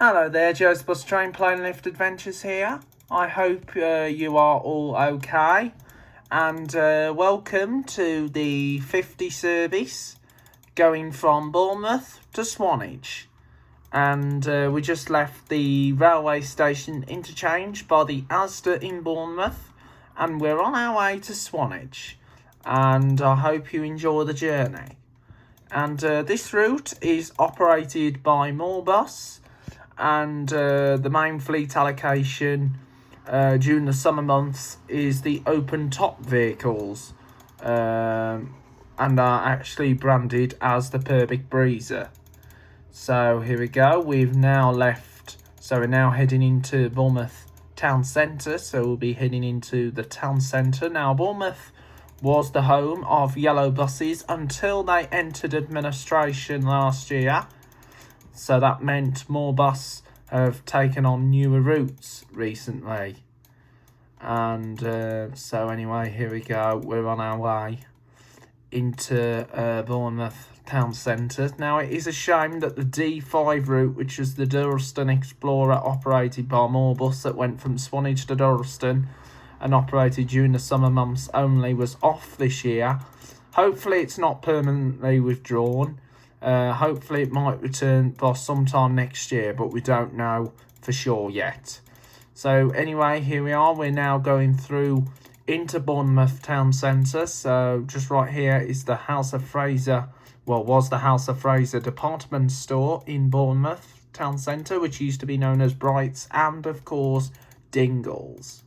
Hello there, Joe's Bus Train Plane Lift Adventures here. I hope you are all okay, and welcome to the 50 service going from Bournemouth to Swanage. And we just left the railway station interchange by the Asda in Bournemouth, and we're on our way to Swanage, and I hope you enjoy the journey. And this route is operated by Moorbus, and the main fleet allocation during the summer months is the open top vehicles, and are actually branded as the Purbeck Breezer. So here we go, we've now left, so we're now heading into Bournemouth town centre, so we'll be heading into the town centre. Now Bournemouth was the home of yellow buses until they entered administration last year. So that meant Moorbus have taken on newer routes recently. And so anyway, here we go. We're on our way into Bournemouth town centre. Now, it is a shame that the D5 route, which was the Durlston Explorer operated by Moorbus that went from Swanage to Durlston and operated during the summer months only, was off this year. Hopefully it's not permanently withdrawn. Hopefully it might return by sometime next year, but we don't know for sure yet. So anyway, here we are. We're now going through into Bournemouth town centre. So just right here is the House of Fraser, well, was the House of Fraser department store in Bournemouth town centre, which used to be known as Bright's and, of course, Dingles.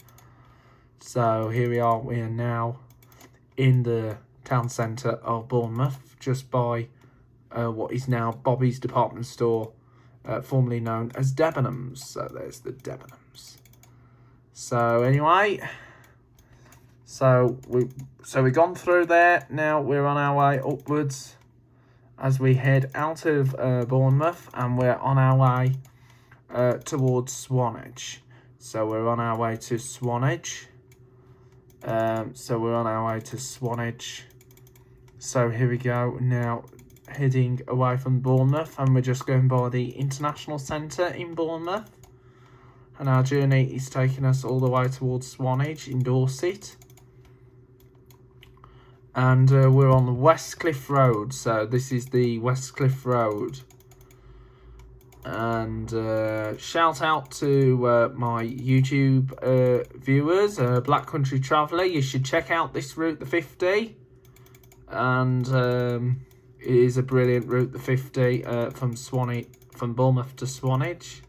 So here we are. We are now in the town centre of Bournemouth, just by what is now Bobby's department store, formerly known as Debenhams. So there's the Debenhams. So anyway, so we've gone through there. Now we're on our way upwards as we head out of Bournemouth, and we're on our way towards Swanage. So we're on our way to Swanage. So we're on our way to Swanage. So here we go now, heading away from Bournemouth, and we're just going by the International Centre in Bournemouth, and our journey is taking us all the way towards Swanage in Dorset, and we're on the Westcliff Road. So this is the Westcliff Road, and shout out to my YouTube viewers, Black Country Traveller. You should check out this route, the 50, and it is a brilliant route, the 50, from Bournemouth to Swanage.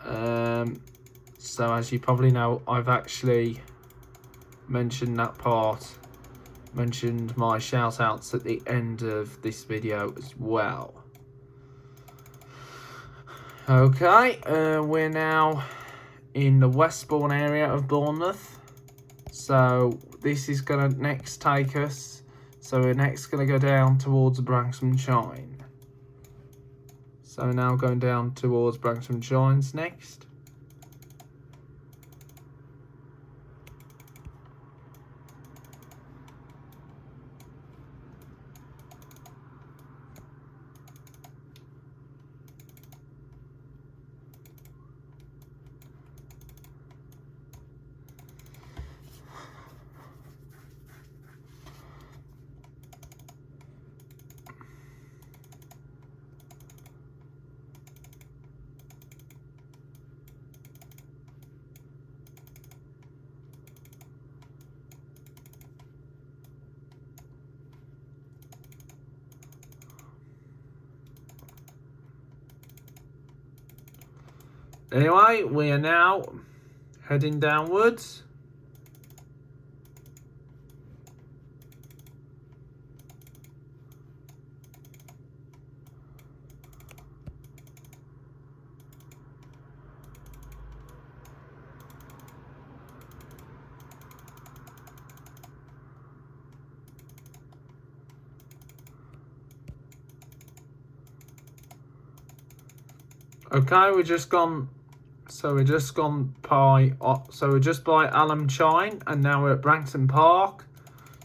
So as you probably know, I've actually mentioned that part, mentioned my shout outs at the end of this video as well. Okay, we're now in the Westbourne area of Bournemouth. So this is going to next take us, so we're next going to go down towards Branksome Chine. So we're now going down towards Branksome Chines next. Anyway, we are now heading downwards. Okay, we're just by Alum Chine, and now we're at Branksome Park.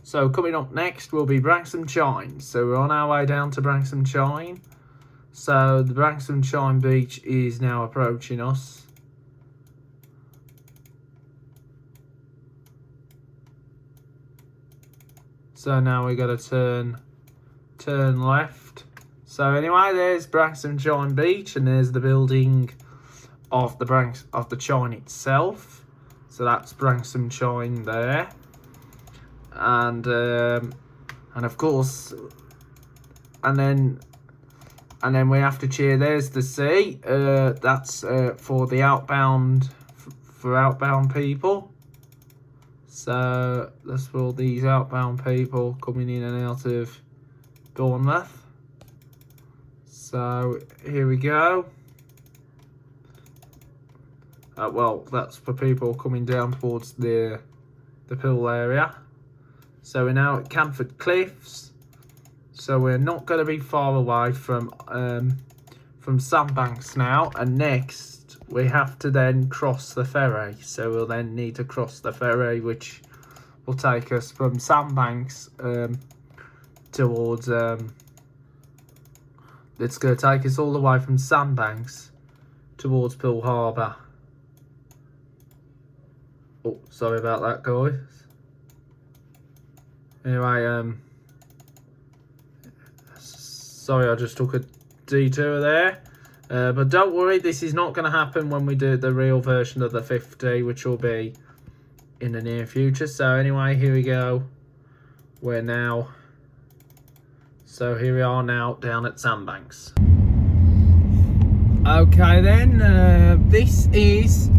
So coming up next will be Branksome Chine. So we're on our way down to Branksome Chine, So the Branksome Chine Beach is now approaching us. So now we got to turn left. So anyway, there's Branksome Chine Beach, and there's the building of the Chine itself. So that's Branksome Chine there, and of course, and then we have to cheer. There's the sea. That's for the outbound people. So that's for all these outbound people coming in and out of Bournemouth. So here we go. Well, that's for people coming down towards the pool area. So we're now at Canford Cliffs. So we're not going to be far away from Sandbanks now. And next we have to then cross the ferry. So we'll then need to cross the ferry, which will take us from Sandbanks towards. It's going to take us all the way from Sandbanks towards Poole Harbour. Oh, sorry about that, guys. Anyway, sorry I just took a detour there. But don't worry, this is not going to happen when we do the real version of the 50, which will be in the near future. So anyway, here we go. So here we are now down at Sandbanks. Okay then, this is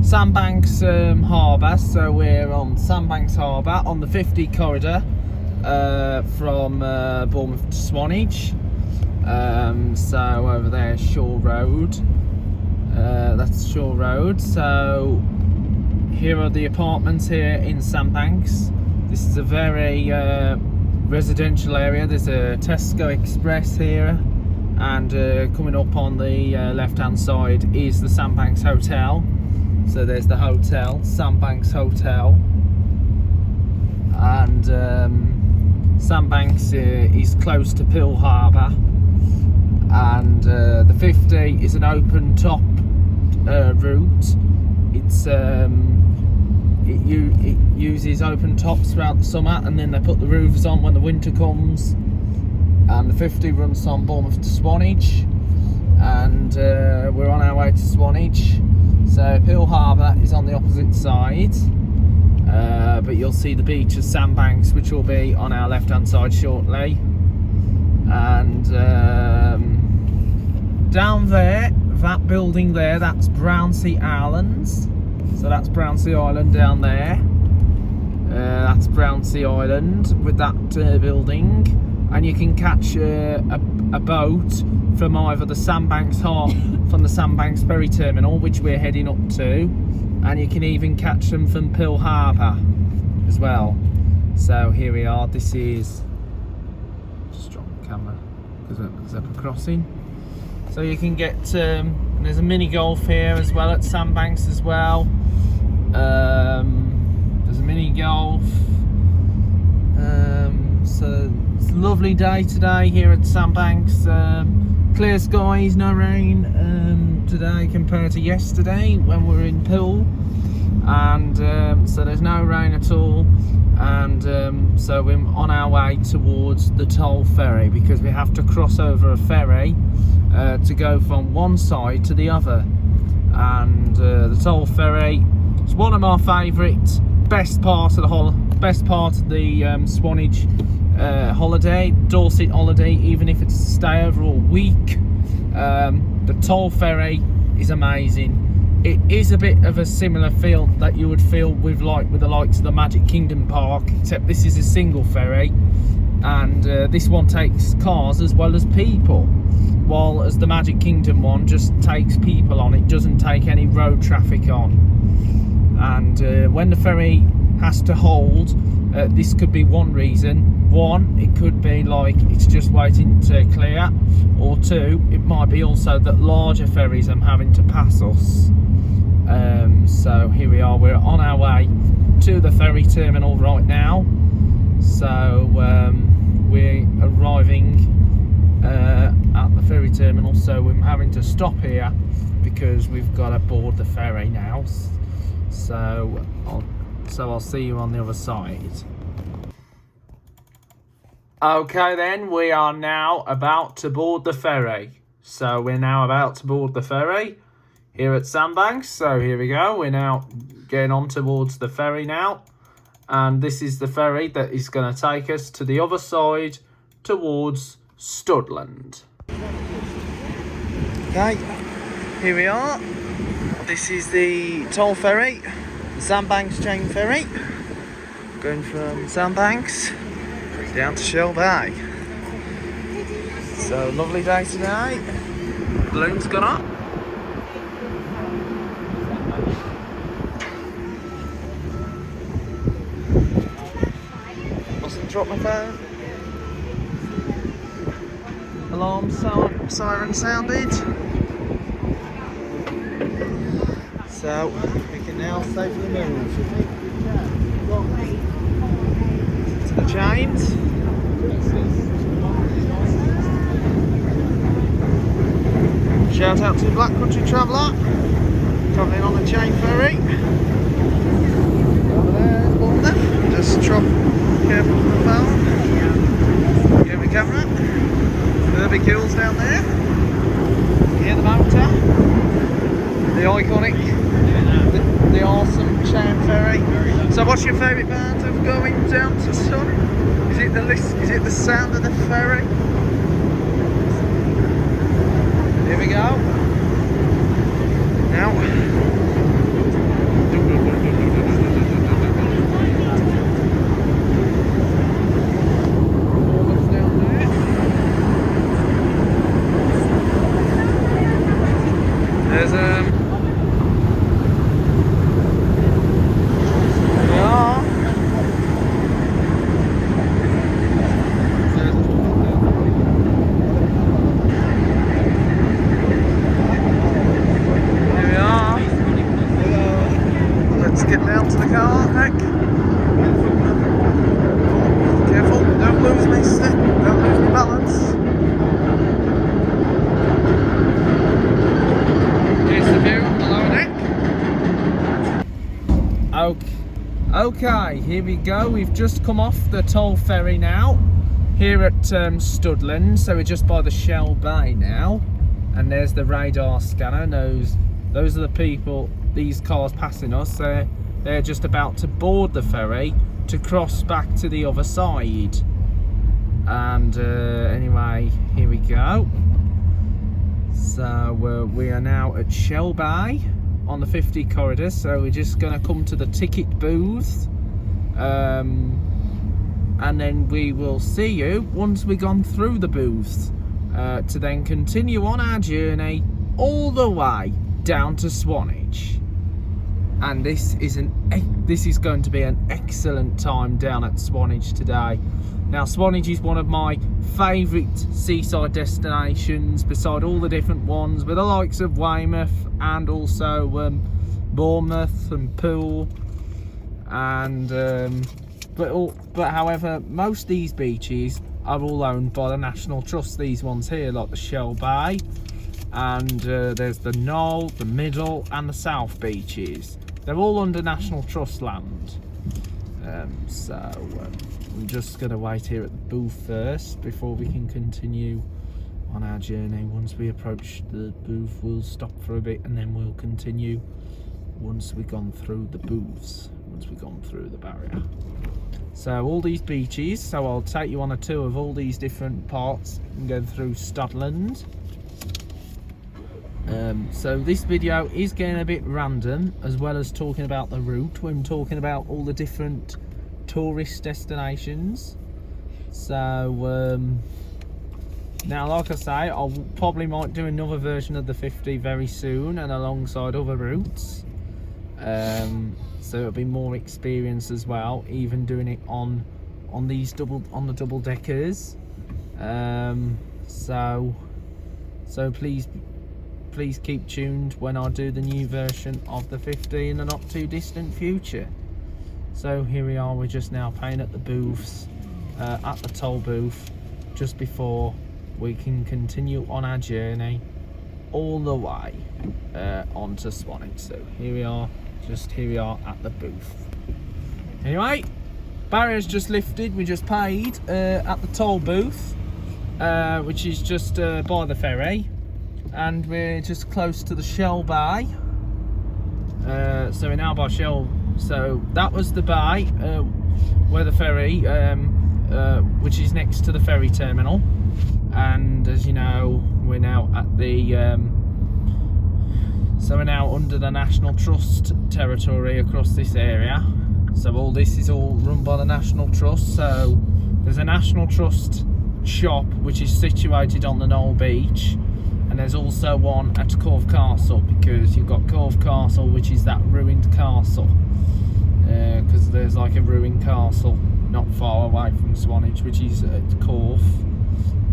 Sandbanks Harbour. So we're on Sandbanks Harbour on the 50 corridor from Bournemouth to Swanage. So over there, Shore Road. That's Shore Road. So here are the apartments here in Sandbanks. This is a very residential area. There's a Tesco Express here, and coming up on the left hand side is the Sandbanks Hotel. So there's the hotel, Sandbanks Hotel, and Sandbanks is close to Poole Harbour, and the 50 is an open top route. It uses open tops throughout the summer, and then they put the roofs on when the winter comes. And the 50 runs on Bournemouth to Swanage, and we're on our way to Swanage. So Poole Harbour is on the opposite side, but you'll see the beach of Sandbanks, which will be on our left hand side shortly. And down there, that building there, that's Brownsea Islands. So that's Brownsea Island down there. That's Brownsea Island with that building, and you can catch a boat from either the Sandbanks from the Sandbanks ferry terminal, which we're heading up to, and you can even catch them from Poole Harbour as well. So here we are. This is just drop the camera because there's a zebra crossing. So you can get and there's a mini golf here as well at Sandbanks as well. There's a mini golf. So it's a lovely day today here at Sandbanks. Clear skies, no rain today compared to yesterday when we were in Poole, and so there's no rain at all. And so we're on our way towards the toll ferry, because we have to cross over a ferry to go from one side to the other. And the toll ferry is one of my favourite, best part of the Swanage holiday, Dorset holiday. Even if it's a stay over a week, the toll ferry is amazing. It is a bit of a similar feel that you would feel with the likes of the Magic Kingdom park, except this is a single ferry, and this one takes cars as well as people, while as the Magic Kingdom one just takes people on. It doesn't take any road traffic on. And when the ferry has to hold, this could be one reason. One, it could be like it's just waiting to clear, or two, it might be also that larger ferries are having to pass us. So here we are, we're on our way to the ferry terminal right now. So we're arriving at the ferry terminal, so we're having to stop here because we've got to board the ferry now. So I'll see you on the other side. Okay then, we are now about to board the ferry. So we're now about to board the ferry here at Sandbanks. So here we go, we're now getting on towards the ferry now. And this is the ferry that is going to take us to the other side towards Studland. Okay, here we are. This is the toll ferry, the Sandbanks chain ferry, going from Sandbanks down to Shell Bay. So lovely day today. Balloon's gone up. Mustn't drop my phone. Alarm siren sounded. So we can now safely move to the chains. Shout out to the Black Country Traveller travelling on the chain ferry. Over there, Bournemouth. Just careful with the phone. Give me camera. Derby Kills down there. Hear the motor. The iconic, the awesome chain ferry. So, what's your favourite part of going down to Sun? Is it the sound of the ferry? Here we go. Now. There's get down to the car, Nick. Careful, don't lose me, don't lose me balance. Here's the view on the lower deck. Okay, here we go. We've just come off the toll ferry now, here at Studland. So we're just by the Shell Bay now, and there's the radar scanner. Those are the people. These cars passing us, they're just about to board the ferry to cross back to the other side. And anyway, here we go. So we are now at Shell Bay on the 50 corridor. So we're just going to come to the ticket booth, and then we will see you once we've gone through the booth, to then continue on our journey all the way down to Swanage. And this is going to be an excellent time down at Swanage today. Now, Swanage is one of my favourite seaside destinations, beside all the different ones with the likes of Weymouth and also Bournemouth and Poole. And but however, most of these beaches are all owned by the National Trust. These ones here, like the Shell Bay, and there's the Knoll, the Middle and the South beaches. They're all under National Trust land. So I'm just going to wait here at the booth first before we can continue on our journey. Once we approach the booth, we'll stop for a bit and then we'll continue once we've gone through the booths, once we've gone through the barrier. So all these beaches, so I'll take you on a tour of all these different parts and go through Studland. So this video is getting a bit random, as well as talking about the route when talking about all the different tourist destinations. So now, like I say, I probably might do another version of the 50 very soon, and alongside other routes. So it'll be more experience as well, even doing it on the double deckers. So please keep tuned when I do the new version of the 50 in the not too distant future. So here we are, we're just now paying at the booths, at the toll booth, just before we can continue on our journey all the way onto Swanage. So here we are at the booth. Anyway, barrier's just lifted. We just paid at the toll booth, which is just by the ferry, and we're just close to the Shell Bay. So we're now by Shell. So that was the bay where the ferry, which is next to the ferry terminal. And as you know, we're now at the so we're now under the National Trust territory across this area. So all this is all run by the National Trust. So there's a National Trust shop which is situated on the Knoll Beach, and there's also one at Cove Castle, because you've got Cove Castle, which is that ruined castle, because there's like a ruined castle not far away from Swanage, which is at Cove.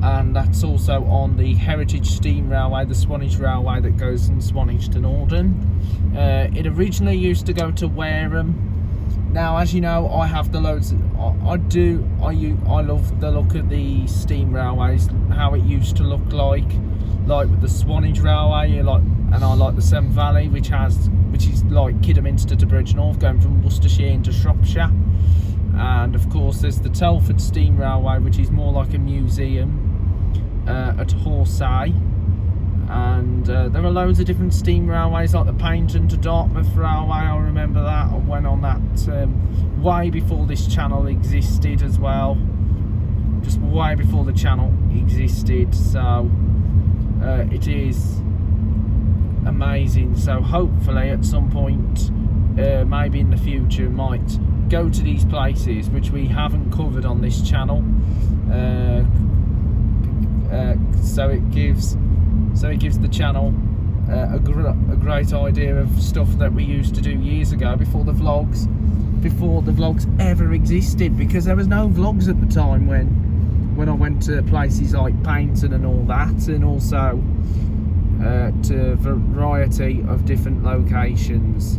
And that's also on the Heritage Steam Railway, the Swanage Railway that goes from Swanage to Norden. It originally used to go to Wareham. Now, as you know, I have the loads. I love the look of the steam railways, how it used to look like with the Swanage Railway. And I like the Severn Valley, which is like Kidderminster to Bridgnorth, going from Worcestershire into Shropshire. And of course, there's the Telford Steam Railway, which is more like a museum at Horsey. And there are loads of different steam railways, like the Paignton to Dartmouth Railway. I remember that. I went on that way before this channel existed as well, just way before the channel existed. So it is amazing. So hopefully at some point, maybe in the future, might go to these places which we haven't covered on this channel. So it gives the channel a great idea of stuff that we used to do years ago, before the vlogs ever existed, because there was no vlogs at the time when I went to places like Paignton and all that, and also to a variety of different locations.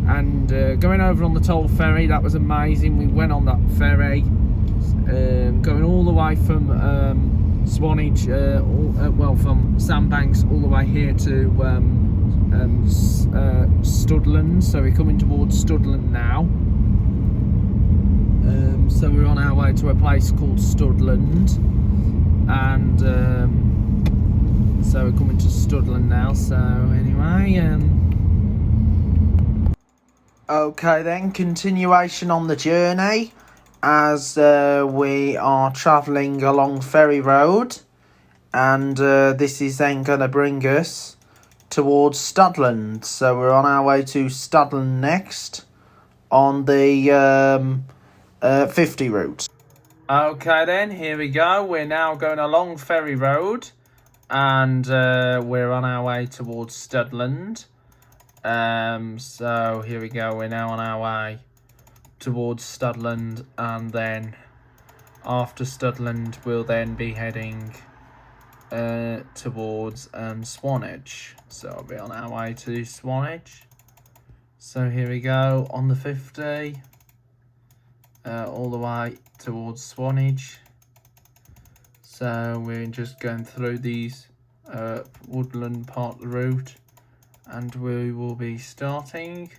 And going over on the toll ferry, that was amazing. We went on that ferry, going all the way from Swanage, from Sandbanks all the way here to Studland. So we're coming towards Studland now. So we're on our way to a place called Studland, and so we're coming to Studland now. So anyway, okay then, continuation on the journey, as we are travelling along Ferry Road, and this is then going to bring us towards Studland. So we're on our way to Studland next on the 50 route. Okay then, here we go. We're now going along Ferry Road, and we're on our way towards Studland. So here we go, we're now on our way towards Studland, and then after Studland we'll then be heading towards Swanage. So we'll be on our way to Swanage. So here we go on the 50, all the way towards Swanage. So we're just going through these woodland part of the route, and we will be starting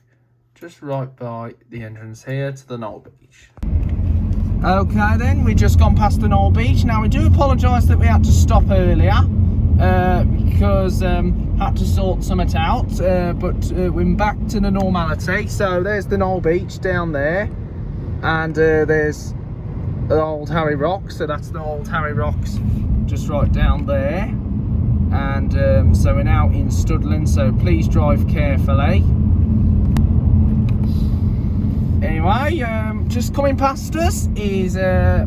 just right by the entrance here to the Knoll Beach. Okay then, we've just gone past the Knoll Beach. Now we do apologise that we had to stop earlier because had to sort something out, but we're back to the normality. So there's the Knoll Beach down there, and there's the Old Harry Rocks. So that's the Old Harry Rocks just right down there. And so we're now in Studland, so please drive carefully. Anyway, just coming past us is a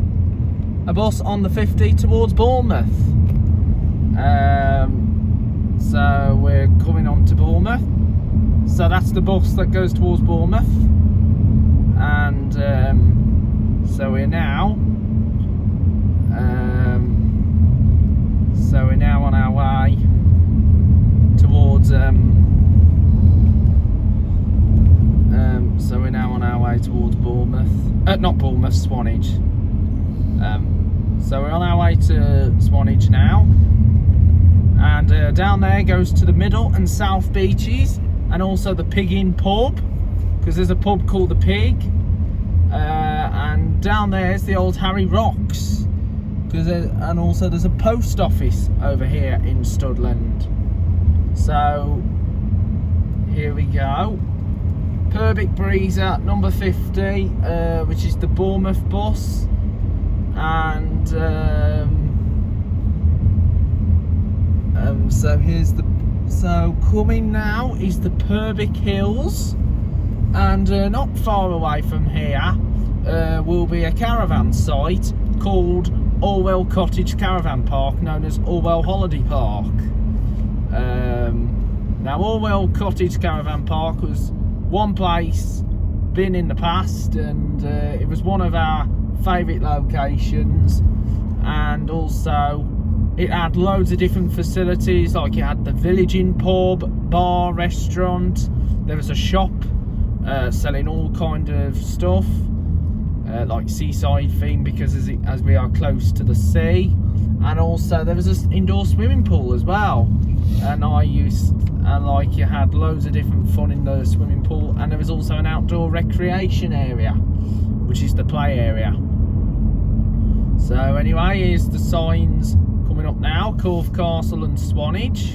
bus on the 50 towards Bournemouth. So we're coming on to Bournemouth. So that's the bus that goes towards Bournemouth. And so we're now on our way towards towards Bournemouth, not Bournemouth, Swanage. So we're on our way to Swanage now, and down there goes to the middle and south beaches, and also the Pig Inn pub, because there's a pub called the Pig, and down there is the old Harry Rocks, and also there's a post office over here in Studland. So here we go. Purbeck Breezer number 50, which is the Bournemouth bus, and so coming now is the Purbeck Hills, and not far away from here will be a caravan site called Ulwell Cottage Caravan Park, known as Ulwell Holiday Park. Now Ulwell Cottage Caravan Park was one place been in the past, and it was one of our favourite locations, and also it had loads of different facilities, like it had the Village Inn pub, bar, restaurant. There was a shop selling all kind of stuff, like seaside theme, because as we are close to the sea, and also there was an indoor swimming pool as well, and you had loads of different fun in the swimming pool, and there was also an outdoor recreation area, which is the play area. So anyway, here's the signs coming up now: Corfe Castle and Swanage.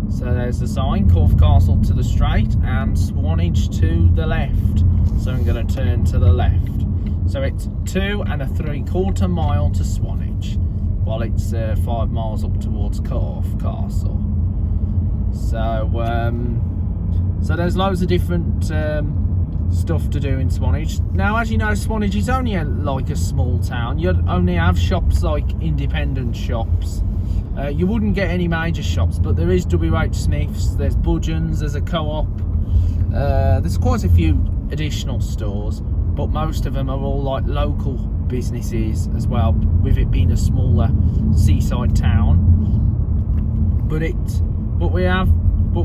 So there's the sign, Corfe Castle to the straight and Swanage to the left. So I'm going to turn to the left. So it's 2 3/4 mile to Swanage, while it's 5 miles up towards Corfe Castle. So so there's loads of different stuff to do in Swanage. Now, as you know, Swanage is only like a small town. You only have shops like independent shops. You wouldn't get any major shops, but there is WH Smith's, there's Budgeon's, there's a co-op, there's quite a few additional stores, but most of them are all like local businesses as well, with it being a smaller seaside town. But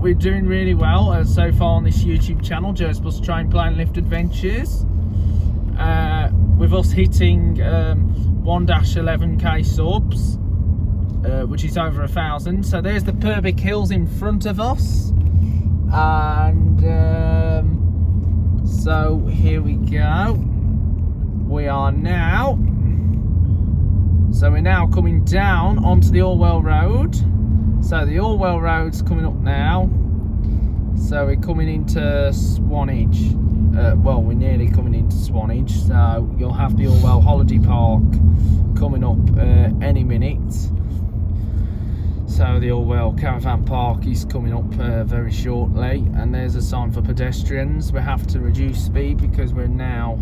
we're doing really well so far on this YouTube channel, Joe's Bus Train Plane Lift Adventures, with us hitting 1-11k subs, which is over 1,000. So there's the Purbeck Hills in front of us, and so here we go. We're now coming down onto the Ulwell Road. So the Ulwell Road's coming up now. So we're coming into Swanage. Well, we're nearly coming into Swanage. So you'll have the Ulwell Holiday Park coming up any minute. So the Ulwell Caravan Park is coming up very shortly. And there's a sign for pedestrians. We have to reduce speed because we're now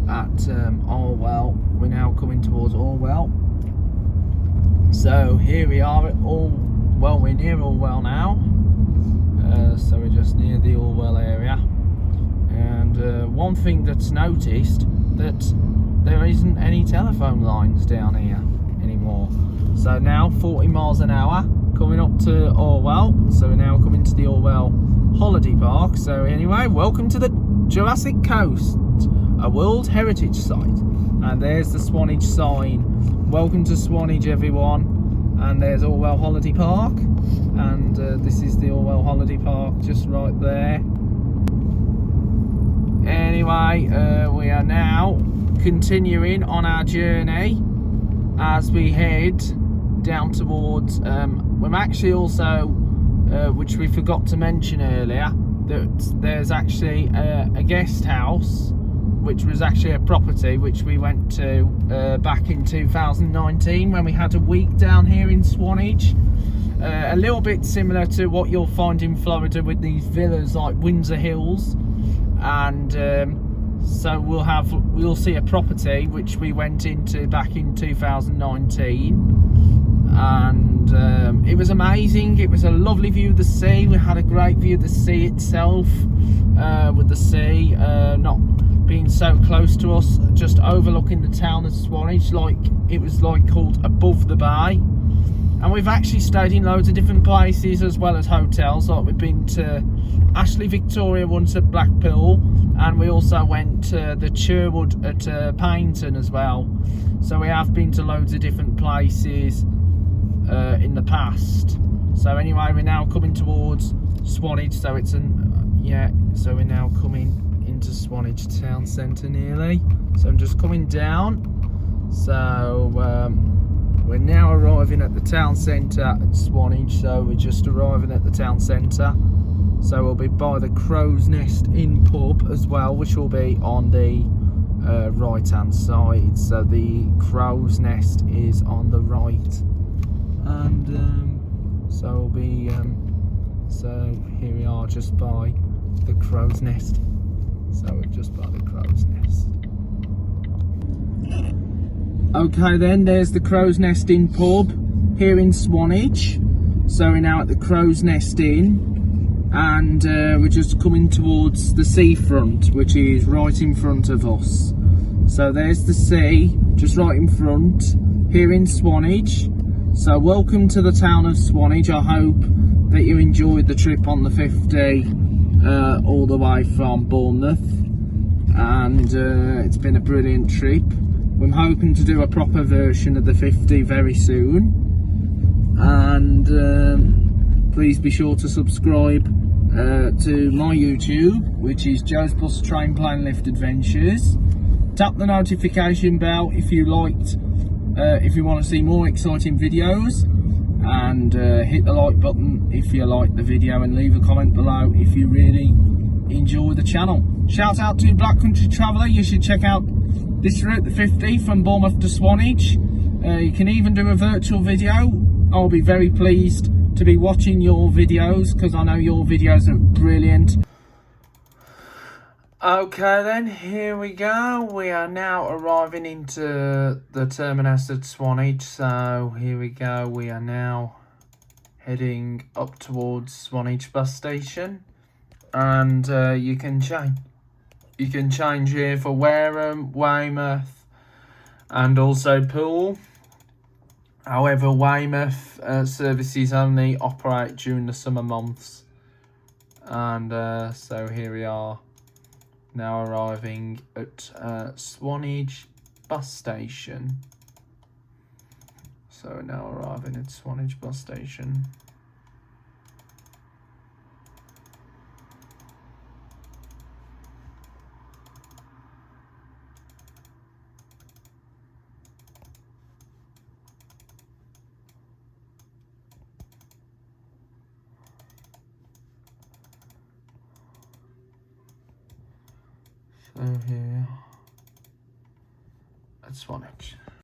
at Ulwell. We're now coming towards Ulwell. So here we are at Well, we're near Ulwell now, so we're just near the Ulwell area, and one thing that's noticed, that there isn't any telephone lines down here anymore. So now 40 miles an hour coming up to Ulwell, so we're now coming to the Ulwell Holiday Park. So anyway, welcome to the Jurassic Coast, a World Heritage Site, and there's the Swanage sign. Welcome to Swanage, everyone. And there's Ulwell Holiday Park, and this is the Ulwell Holiday Park just right there. Anyway, we are now continuing on our journey as we head down towards we're actually also which we forgot to mention earlier, that there's actually a guest house, which was actually a property which we went to back in 2019 when we had a week down here in Swanage. A little bit similar to what you'll find in Florida with these villas like Windsor Hills, and so we'll see a property which we went into back in 2019, and it was amazing. It was a lovely view of the sea. We had a great view of the sea itself, with the sea not being so close to us, just overlooking the town of Swanage, like it was like called above the bay. And we've actually stayed in loads of different places as well as hotels. Like we've been to Ashley Victoria once at Blackpool, and we also went to the Sherwood at Paynton as well. So we have been to loads of different places in the past. So anyway, we're now coming towards Swanage, so it's so we're now coming into Swanage town centre nearly. So I'm just coming down. So we're now arriving at the town centre at Swanage, so we're just arriving at the town centre. So we'll be by the Crow's Nest Inn pub as well, which will be on the right hand side. So the Crow's Nest is on the right, and so we'll be so here we are just by the Crow's Nest. So we're just by the Crow's Nest. Okay then, there's the Crow's Nest Inn pub here in Swanage. So we're now at the Crow's Nest Inn, and we're just coming towards the seafront, which is right in front of us. So there's the sea just right in front here in Swanage. So welcome to the town of Swanage. I hope that you enjoyed the trip on the 50 all the way from Bournemouth, and it's been a brilliant trip. I'm hoping to do a proper version of the 50 very soon, and please be sure to subscribe to my YouTube, which is Joe's Plus Train Plane Lift Adventures. Tap the notification bell if you liked, if you want to see more exciting videos, and hit the like button if you like the video, and leave a comment below if you really enjoy the channel. Shout out to Black Country Traveller. You should check out this route, the 50 from Bournemouth to Swanage. You can even do a virtual video. I'll be very pleased to be watching your videos, because I know your videos are brilliant. Okay then, here we go. We are now arriving into the terminus at Swanage. So here we go. We are now heading up towards Swanage bus station, and you can change here for Wareham, Weymouth, and also Poole. However, Weymouth services only operate during the summer months, and so here we are now arriving at Swanage bus station. So now arriving at Swanage bus station. So here at Swanage.